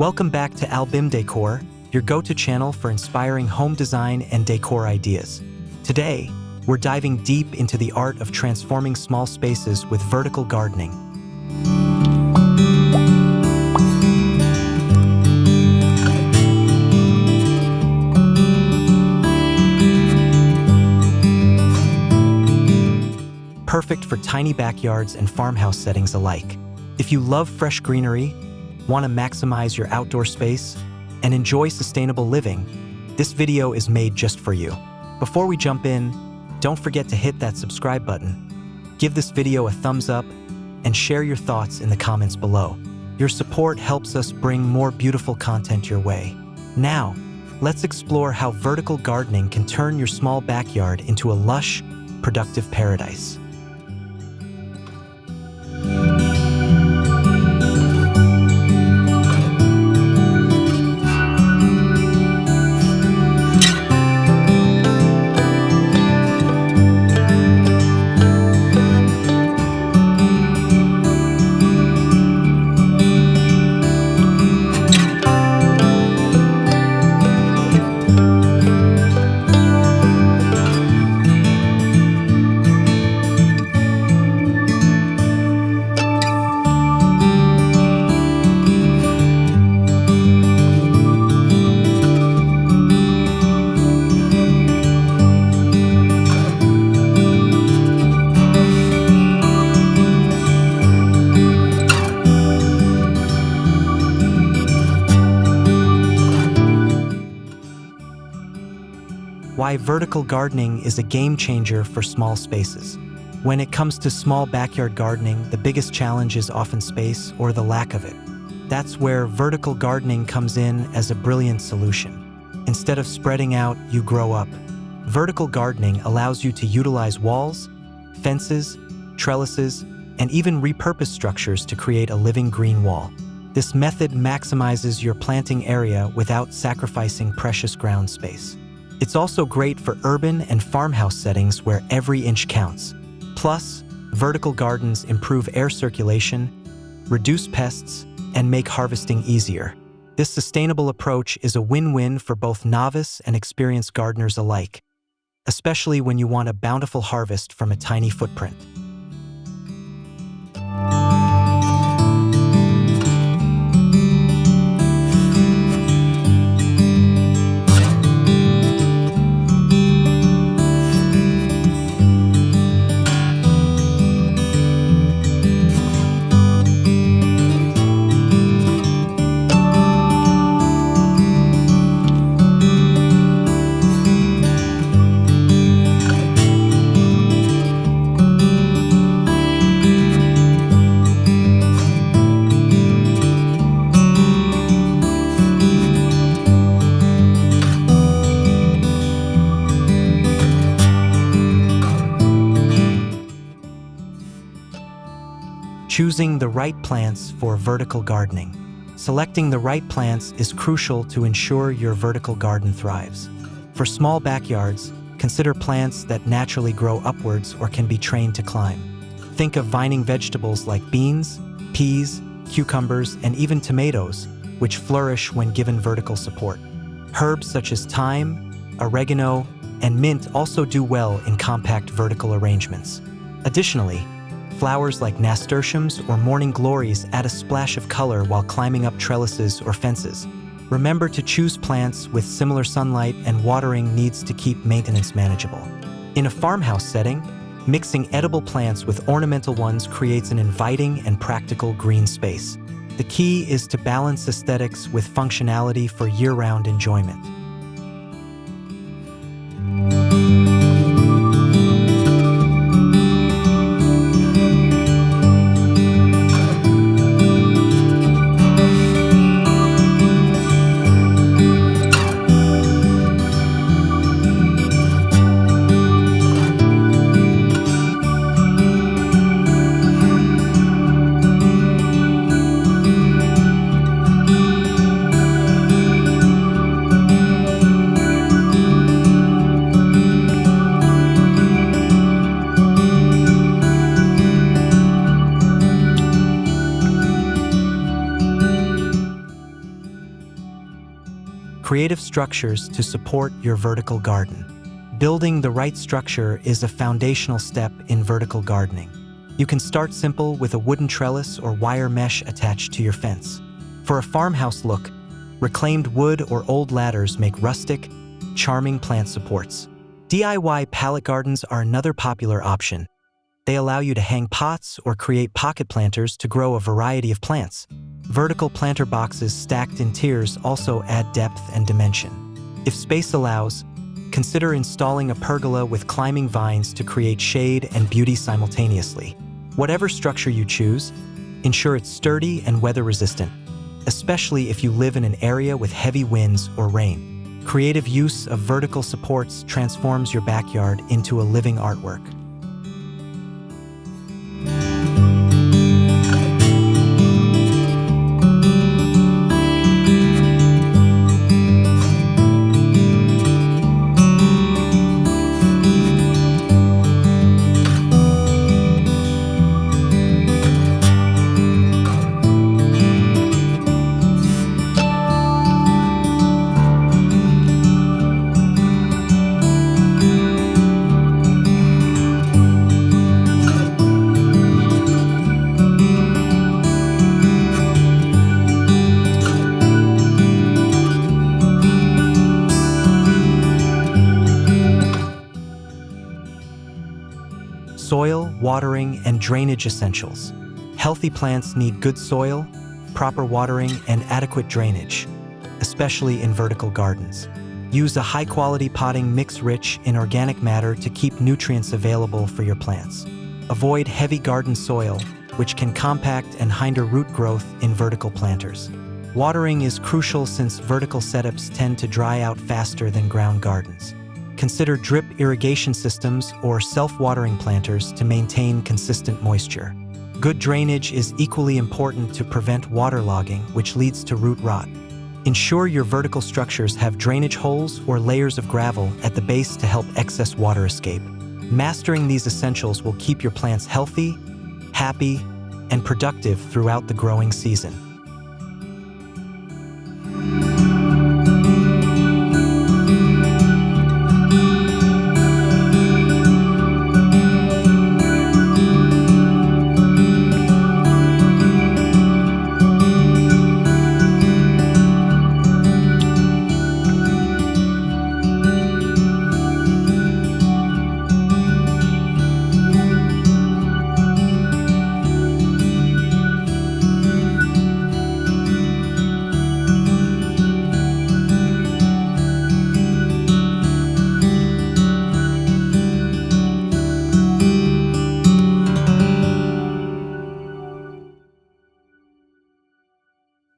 Welcome back to Bim Decor, your go-to channel for inspiring home design and decor ideas. Today, we're diving deep into the art of transforming small spaces with vertical gardening. Perfect for tiny backyards and farmhouse settings alike. If you love fresh greenery, want to maximize your outdoor space, and enjoy sustainable living, this video is made just for you. Before we jump in, don't forget to hit that subscribe button, give this video a thumbs up, and share your thoughts in the comments below. Your support helps us bring more beautiful content your way. Now, let's explore how vertical gardening can turn your small backyard into a lush, productive paradise. Why vertical gardening is a game changer for small spaces. When it comes to small backyard gardening, the biggest challenge is often space or the lack of it. That's where vertical gardening comes in as a brilliant solution. Instead of spreading out, you grow up. Vertical gardening allows you to utilize walls, fences, trellises, and even repurpose structures to create a living green wall. This method maximizes your planting area without sacrificing precious ground space. It's also great for urban and farmhouse settings where every inch counts. Plus, vertical gardens improve air circulation, reduce pests, and make harvesting easier. This sustainable approach is a win-win for both novice and experienced gardeners alike, especially when you want a bountiful harvest from a tiny footprint. Choosing the right plants for vertical gardening. Selecting the right plants is crucial to ensure your vertical garden thrives. For small backyards, consider plants that naturally grow upwards or can be trained to climb. Think of vining vegetables like beans, peas, cucumbers, and even tomatoes, which flourish when given vertical support. Herbs such as thyme, oregano, and mint also do well in compact vertical arrangements. Additionally, flowers like nasturtiums or morning glories add a splash of color while climbing up trellises or fences. Remember to choose plants with similar sunlight and watering needs to keep maintenance manageable. In a farmhouse setting, mixing edible plants with ornamental ones creates an inviting and practical green space. The key is to balance aesthetics with functionality for year-round enjoyment. Creative structures to support your vertical garden. Building the right structure is a foundational step in vertical gardening. You can start simple with a wooden trellis or wire mesh attached to your fence. For a farmhouse look, reclaimed wood or old ladders make rustic, charming plant supports. DIY pallet gardens are another popular option. They allow you to hang pots or create pocket planters to grow a variety of plants. Vertical planter boxes stacked in tiers also add depth and dimension. If space allows, consider installing a pergola with climbing vines to create shade and beauty simultaneously. Whatever structure you choose, ensure it's sturdy and weather-resistant, especially if you live in an area with heavy winds or rain. Creative use of vertical supports transforms your backyard into a living artwork. Soil, watering, and drainage essentials. Healthy plants need good soil, proper watering, and adequate drainage, especially in vertical gardens. Use a high-quality potting mix rich in organic matter to keep nutrients available for your plants. Avoid heavy garden soil, which can compact and hinder root growth in vertical planters. Watering is crucial since vertical setups tend to dry out faster than ground gardens. Consider drip irrigation systems or self-watering planters to maintain consistent moisture. Good drainage is equally important to prevent waterlogging, which leads to root rot. Ensure your vertical structures have drainage holes or layers of gravel at the base to help excess water escape. Mastering these essentials will keep your plants healthy, happy, and productive throughout the growing season.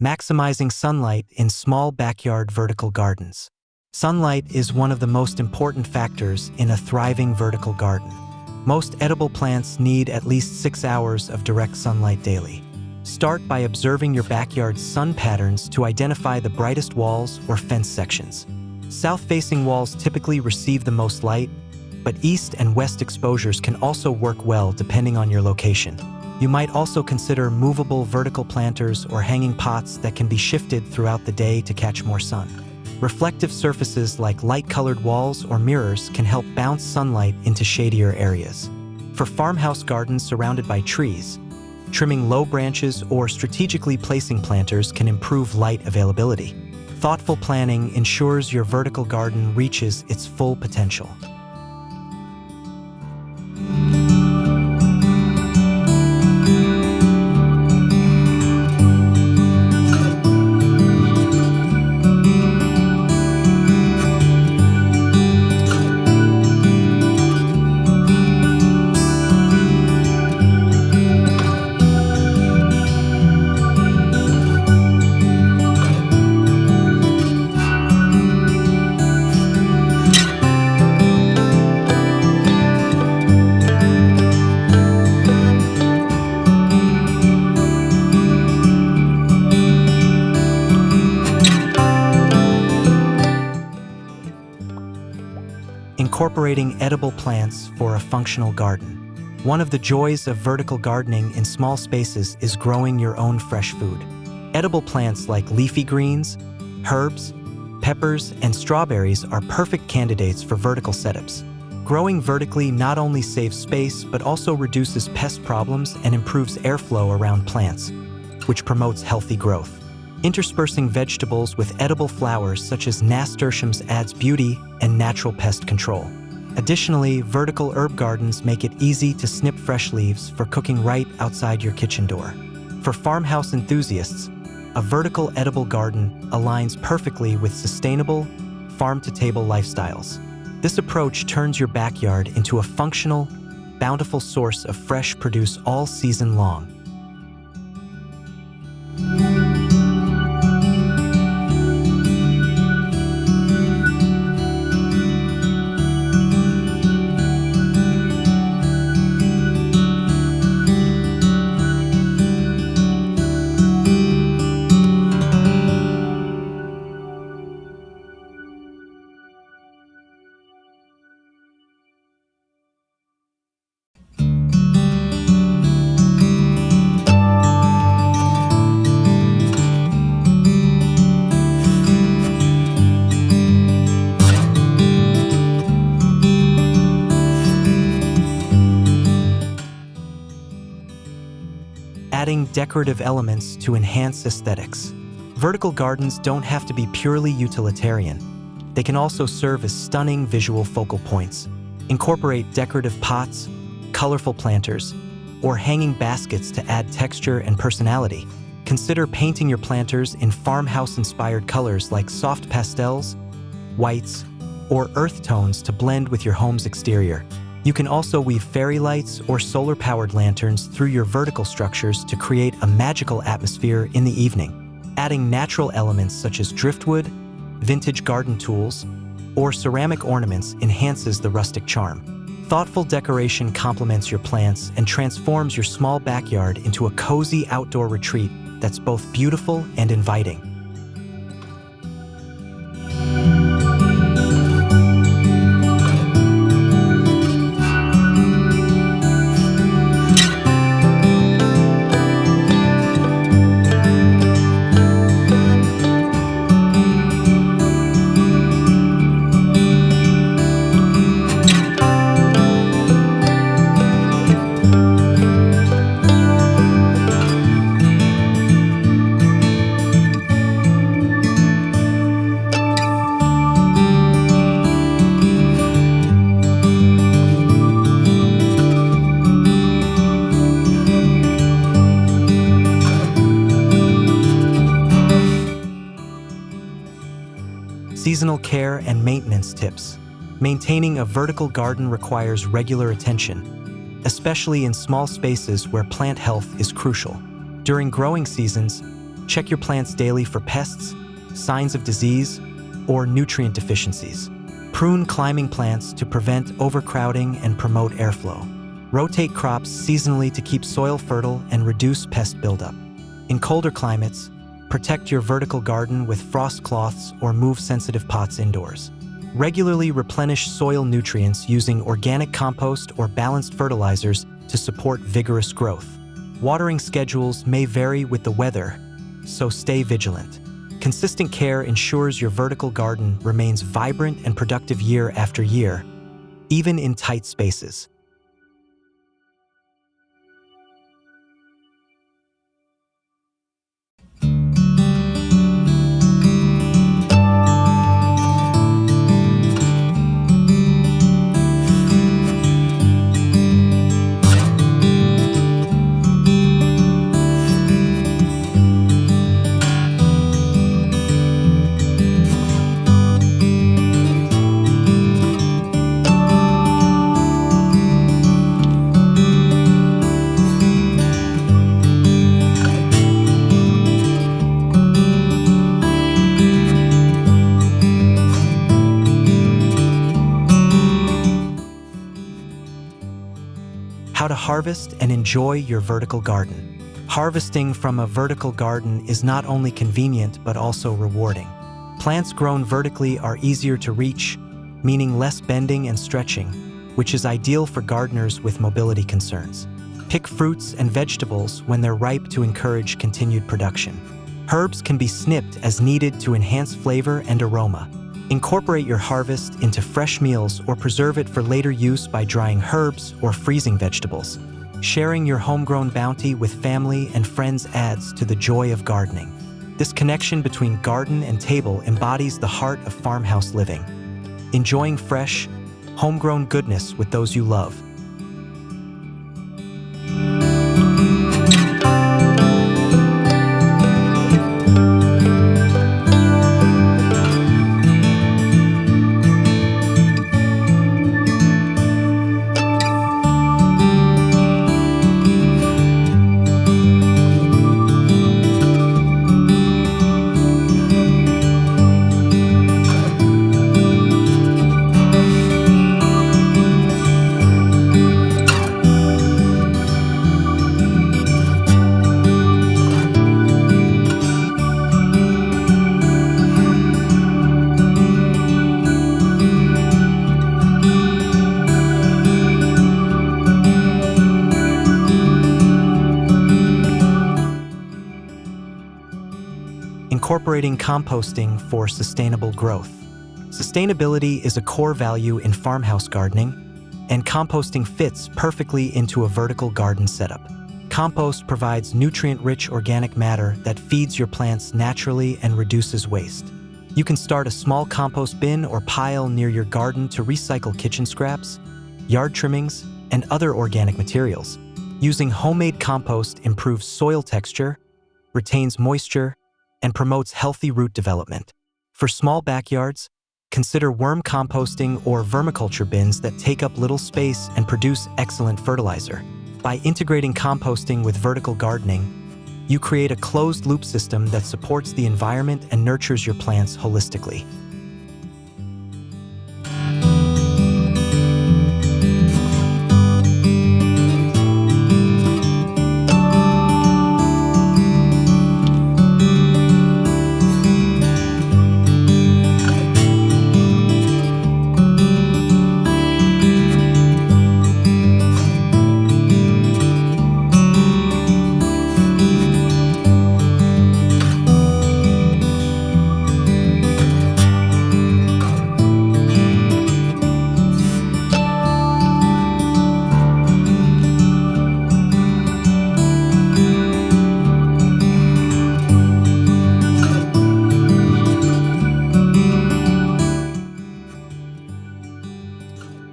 Maximizing sunlight in small backyard vertical gardens. Sunlight is one of the most important factors in a thriving vertical garden. Most edible plants need at least 6 hours of direct sunlight daily. Start by observing your backyard's sun patterns to identify the brightest walls or fence sections. South-facing walls typically receive the most light, but east and west exposures can also work well depending on your location. You might also consider movable vertical planters or hanging pots that can be shifted throughout the day to catch more sun. Reflective surfaces like light-colored walls or mirrors can help bounce sunlight into shadier areas. For farmhouse gardens surrounded by trees, trimming low branches or strategically placing planters can improve light availability. Thoughtful planning ensures your vertical garden reaches its full potential. Incorporating edible plants for a functional garden. One of the joys of vertical gardening in small spaces is growing your own fresh food. Edible plants like leafy greens, herbs, peppers, and strawberries are perfect candidates for vertical setups. Growing vertically not only saves space but also reduces pest problems and improves airflow around plants, which promotes healthy growth. Interspersing vegetables with edible flowers such as nasturtiums adds beauty and natural pest control. Additionally, vertical herb gardens make it easy to snip fresh leaves for cooking right outside your kitchen door. For farmhouse enthusiasts, a vertical edible garden aligns perfectly with sustainable, farm-to-table lifestyles. This approach turns your backyard into a functional, bountiful source of fresh produce all season long. Adding decorative elements to enhance aesthetics. Vertical gardens don't have to be purely utilitarian. They can also serve as stunning visual focal points. Incorporate decorative pots, colorful planters, or hanging baskets to add texture and personality. Consider painting your planters in farmhouse-inspired colors like soft pastels, whites, or earth tones to blend with your home's exterior. You can also weave fairy lights or solar-powered lanterns through your vertical structures to create a magical atmosphere in the evening. Adding natural elements such as driftwood, vintage garden tools, or ceramic ornaments enhances the rustic charm. Thoughtful decoration complements your plants and transforms your small backyard into a cozy outdoor retreat that's both beautiful and inviting. Seasonal care and maintenance tips. Maintaining a vertical garden requires regular attention, especially in small spaces where plant health is crucial. During growing seasons, check your plants daily for pests, signs of disease, or nutrient deficiencies. Prune climbing plants to prevent overcrowding and promote airflow. Rotate crops seasonally to keep soil fertile and reduce pest buildup. In colder climates, protect your vertical garden with frost cloths or move sensitive pots indoors. Regularly replenish soil nutrients using organic compost or balanced fertilizers to support vigorous growth. Watering schedules may vary with the weather, so stay vigilant. Consistent care ensures your vertical garden remains vibrant and productive year after year, even in tight spaces. How to harvest and enjoy your vertical garden. Harvesting from a vertical garden is not only convenient but also rewarding. Plants grown vertically are easier to reach, meaning less bending and stretching, which is ideal for gardeners with mobility concerns. Pick fruits and vegetables when they're ripe to encourage continued production. Herbs can be snipped as needed to enhance flavor and aroma. Incorporate your harvest into fresh meals or preserve it for later use by drying herbs or freezing vegetables. Sharing your homegrown bounty with family and friends adds to the joy of gardening. This connection between garden and table embodies the heart of farmhouse living. Enjoying fresh, homegrown goodness with those you love. Incorporating composting for sustainable growth. Sustainability is a core value in farmhouse gardening, and composting fits perfectly into a vertical garden setup. Compost provides nutrient-rich organic matter that feeds your plants naturally and reduces waste. You can start a small compost bin or pile near your garden to recycle kitchen scraps, yard trimmings, and other organic materials. Using homemade compost improves soil texture, retains moisture, and promotes healthy root development. For small backyards, consider worm composting or vermiculture bins that take up little space and produce excellent fertilizer. By integrating composting with vertical gardening, you create a closed-loop system that supports the environment and nurtures your plants holistically.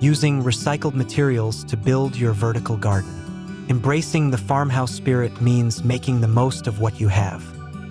Using recycled materials to build your vertical garden. Embracing the farmhouse spirit means making the most of what you have.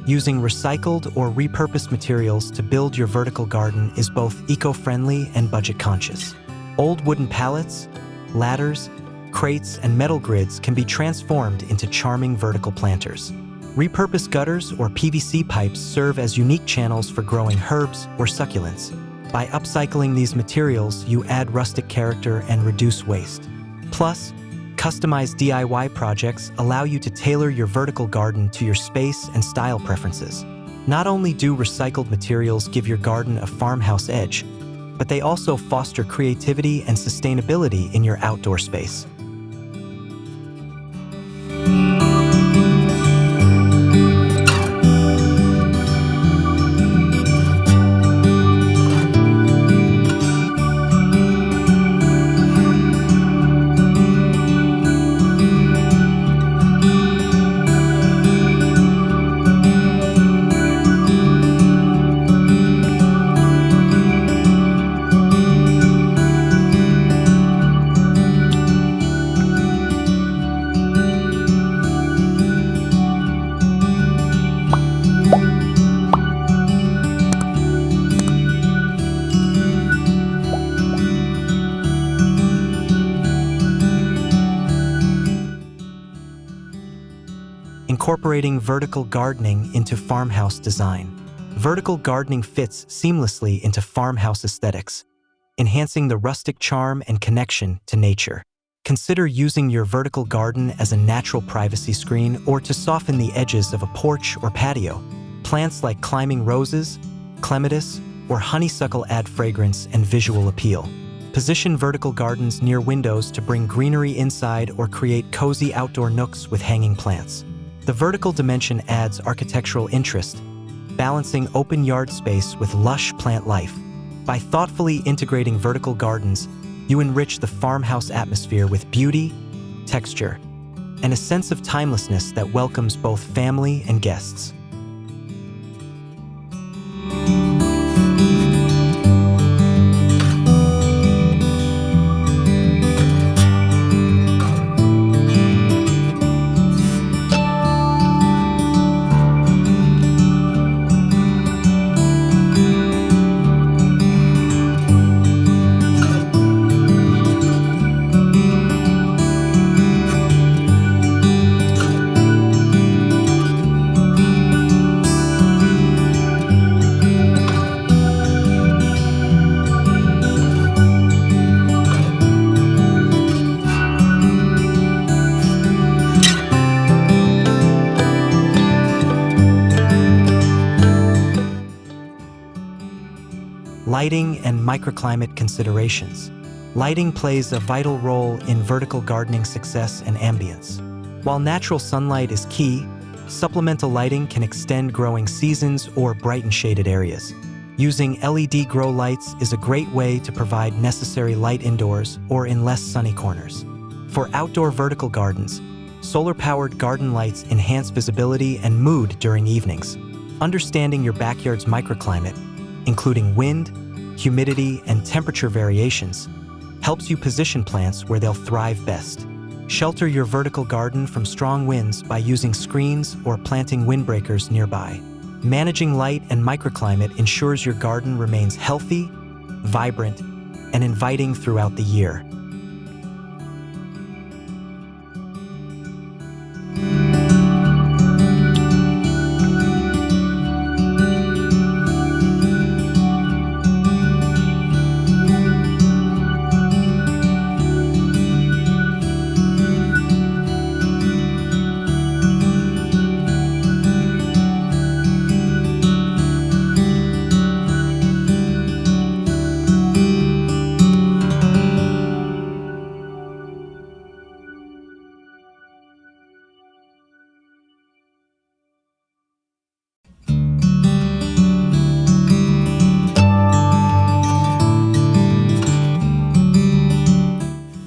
Using recycled or repurposed materials to build your vertical garden is both eco-friendly and budget-conscious. Old wooden pallets, ladders, crates, and metal grids can be transformed into charming vertical planters. Repurposed gutters or PVC pipes serve as unique channels for growing herbs or succulents. By upcycling these materials, you add rustic character and reduce waste. Plus, customized DIY projects allow you to tailor your vertical garden to your space and style preferences. Not only do recycled materials give your garden a farmhouse edge, but they also foster creativity and sustainability in your outdoor space. Incorporating vertical gardening into farmhouse design. Vertical gardening fits seamlessly into farmhouse aesthetics, enhancing the rustic charm and connection to nature. Consider using your vertical garden as a natural privacy screen or to soften the edges of a porch or patio. Plants like climbing roses, clematis, or honeysuckle add fragrance and visual appeal. Position vertical gardens near windows to bring greenery inside or create cozy outdoor nooks with hanging plants. The vertical dimension adds architectural interest, balancing open yard space with lush plant life. By thoughtfully integrating vertical gardens, you enrich the farmhouse atmosphere with beauty, texture, and a sense of timelessness that welcomes both family and guests. Lighting and microclimate considerations. Lighting plays a vital role in vertical gardening success and ambience. While natural sunlight is key, supplemental lighting can extend growing seasons or brighten shaded areas. Using LED grow lights is a great way to provide necessary light indoors or in less sunny corners. For outdoor vertical gardens, solar-powered garden lights enhance visibility and mood during evenings. Understanding your backyard's microclimate, including wind, humidity, and temperature variations, helps you position plants where they'll thrive best. Shelter your vertical garden from strong winds by using screens or planting windbreakers nearby. Managing light and microclimate ensures your garden remains healthy, vibrant, and inviting throughout the year.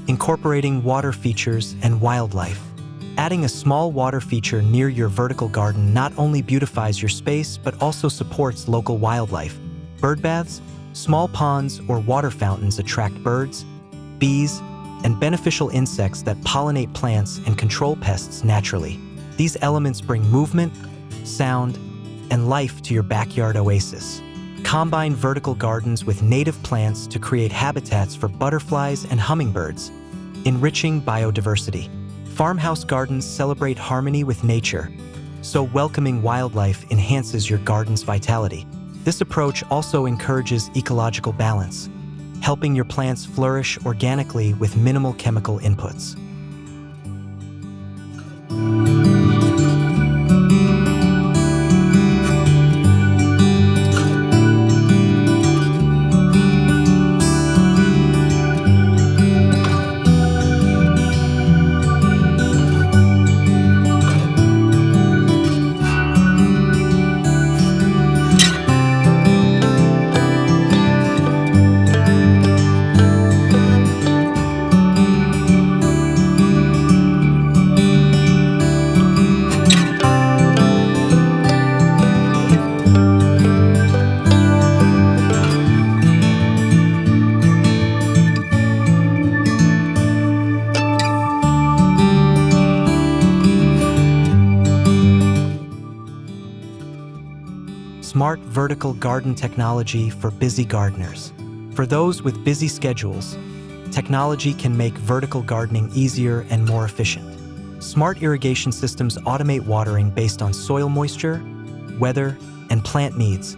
Incorporating water features and wildlife. Adding a small water feature near your vertical garden not only beautifies your space, but also supports local wildlife. Bird baths, small ponds, or water fountains attract birds, bees, and beneficial insects that pollinate plants and control pests naturally. These elements bring movement, sound, and life to your backyard oasis. Combine vertical gardens with native plants to create habitats for butterflies and hummingbirds, enriching biodiversity. Farmhouse gardens celebrate harmony with nature, so welcoming wildlife enhances your garden's vitality. This approach also encourages ecological balance, helping your plants flourish organically with minimal chemical inputs. Smart vertical garden technology for busy gardeners. For those with busy schedules, technology can make vertical gardening easier and more efficient. Smart irrigation systems automate watering based on soil moisture, weather, and plant needs,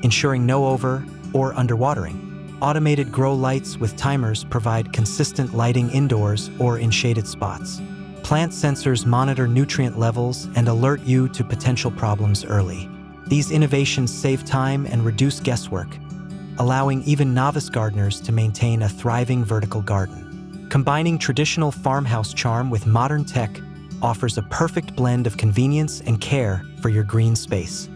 ensuring no over or underwatering. Automated grow lights with timers provide consistent lighting indoors or in shaded spots. Plant sensors monitor nutrient levels and alert you to potential problems early. These innovations save time and reduce guesswork, allowing even novice gardeners to maintain a thriving vertical garden. Combining traditional farmhouse charm with modern tech, offers a perfect blend of convenience and care for your green space.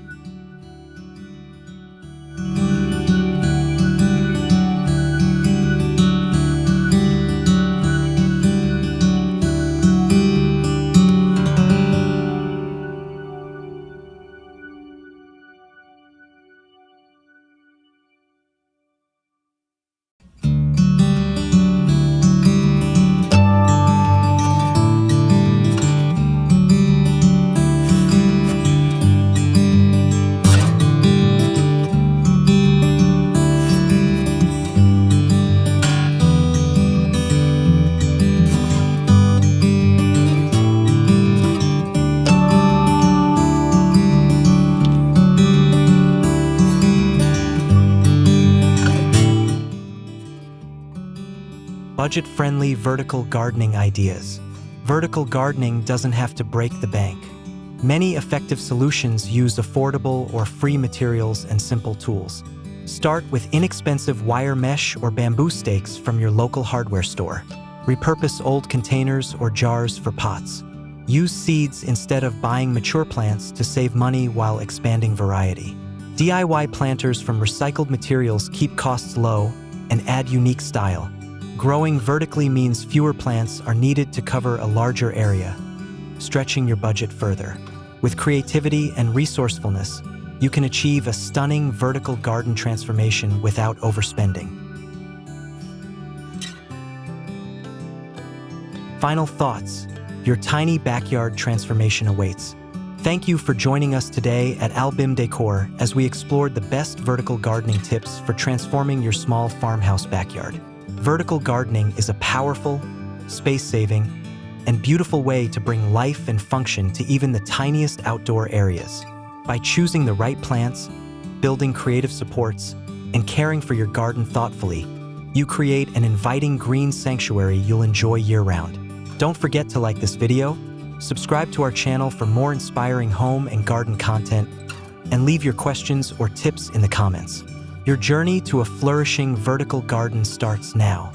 Budget-friendly vertical gardening ideas. Vertical gardening doesn't have to break the bank. Many effective solutions use affordable or free materials and simple tools. Start with inexpensive wire mesh or bamboo stakes from your local hardware store. Repurpose old containers or jars for pots. Use seeds instead of buying mature plants to save money while expanding variety. DIY planters from recycled materials keep costs low and add unique style. Growing vertically means fewer plants are needed to cover a larger area, stretching your budget further. With creativity and resourcefulness, you can achieve a stunning vertical garden transformation without overspending. Final thoughts: your tiny backyard transformation awaits. Thank you for joining us today at Bim Decor as we explored the best vertical gardening tips for transforming your small farmhouse backyard. Vertical gardening is a powerful, space-saving, and beautiful way to bring life and function to even the tiniest outdoor areas. By choosing the right plants, building creative supports, and caring for your garden thoughtfully, you create an inviting green sanctuary you'll enjoy year-round. Don't forget to like this video, subscribe to our channel for more inspiring home and garden content, and leave your questions or tips in the comments. Your journey to a flourishing vertical garden starts now.